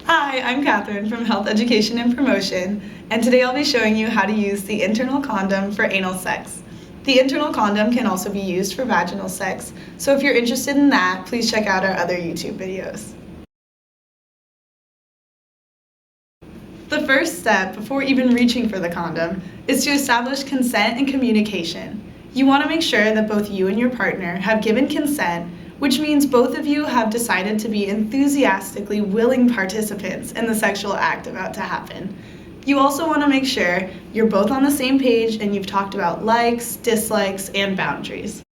Hi, I'm Catherine from Health Education and Promotion, and today I'll be showing you how to use the internal condom for anal sex. The internal condom can also be used for vaginal sex, so if you're interested in that, please check out our other YouTube videos. The first step before even reaching for the condom is to establish consent and communication. You want to make sure that both you and your partner have given consent, which means both of you have decided to be enthusiastically willing participants in the sexual act about to happen. You also want to make sure you're both on the same page and you've talked about likes, dislikes, and boundaries.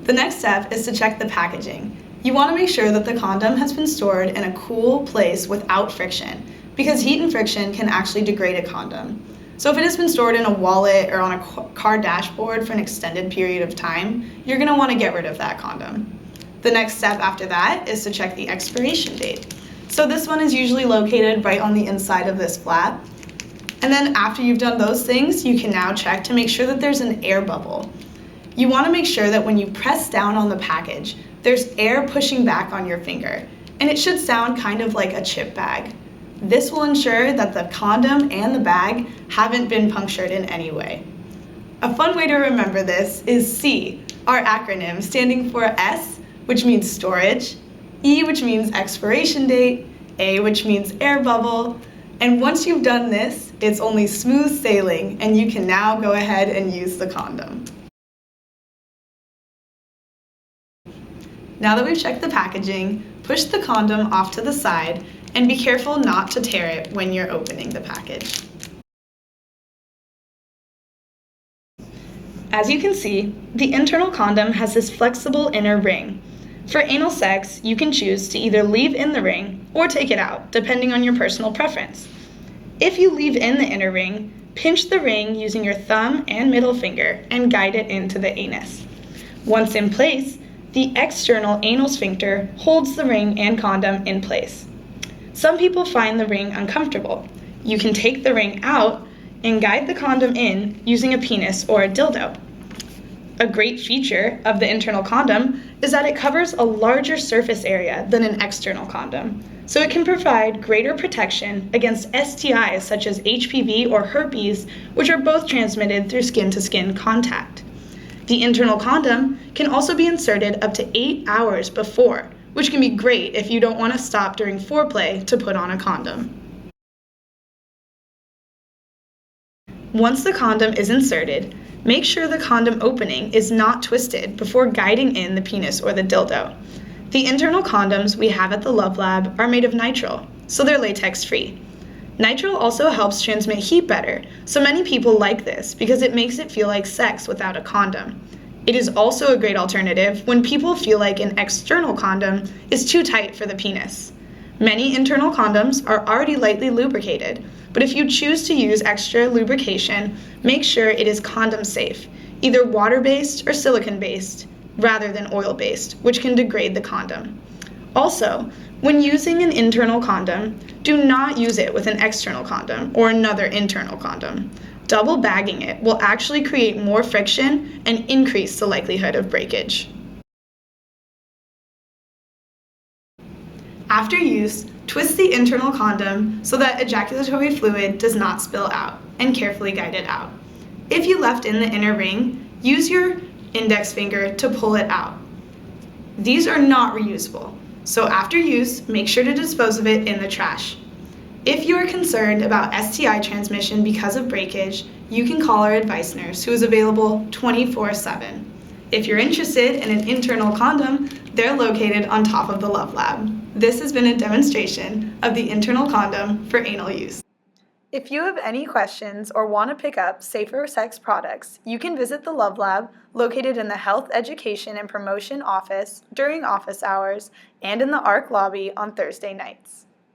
The next step is to check the packaging. You want to make sure that the condom has been stored in a cool place without friction, because heat and friction can actually degrade a condom. So if it has been stored in a wallet or on a car dashboard for an extended period of time, you're going to want to get rid of that condom. The next step after that is to check the expiration date. So this one is usually located right on the inside of this flap. And then after you've done those things, you can now check to make sure that there's an air bubble. You want to make sure that when you press down on the package, there's air pushing back on your finger, and it should sound kind of like a chip bag. This will ensure that the condom and the bag haven't been punctured in any way. A fun way to remember this is C, our acronym, standing for S, which means storage, E, which means expiration date, A, which means air bubble, and once you've done this, it's only smooth sailing, and you can now go ahead and use the condom. Now that we've checked the packaging, push the condom off to the side and be careful not to tear it when you're opening the package. As you can see, the internal condom has this flexible inner ring. For anal sex, you can choose to either leave in the ring or take it out, depending on your personal preference. If you leave in the inner ring, pinch the ring using your thumb and middle finger and guide it into the anus. Once in place, the external anal sphincter holds the ring and condom in place. Some people find the ring uncomfortable. You can take the ring out and guide the condom in using a penis or a dildo. A great feature of the internal condom is that it covers a larger surface area than an external condom, so it can provide greater protection against STIs such as HPV or herpes, which are both transmitted through skin-to-skin contact. The internal condom can also be inserted up to 8 hours before, which can be great if you don't want to stop during foreplay to put on a condom. Once the condom is inserted, make sure the condom opening is not twisted before guiding in the penis or the dildo. The internal condoms we have at the Love Lab are made of nitrile, so they're latex-free. Nitrile also helps transmit heat better, so many people like this because it makes it feel like sex without a condom. It is also a great alternative when people feel like an external condom is too tight for the penis. Many internal condoms are already lightly lubricated, but if you choose to use extra lubrication, make sure it is condom safe, either water-based or silicone-based, rather than oil-based, which can degrade the condom. Also, when using an internal condom, do not use it with an external condom or another internal condom. Double bagging it will actually create more friction and increase the likelihood of breakage. After use, twist the internal condom so that ejaculatory fluid does not spill out, and carefully guide it out. If you left in the inner ring, use your index finger to pull it out. These are not reusable, so after use, make sure to dispose of it in the trash. If you are concerned about STI transmission because of breakage, you can call our advice nurse, who is available 24/7. If you're interested in an internal condom, they're located on top of the Love Lab. This has been a demonstration of the internal condom for anal use. If you have any questions or want to pick up safer sex products, you can visit the Love Lab, located in the Health Education and Promotion office during office hours and in the ARC lobby on Thursday nights.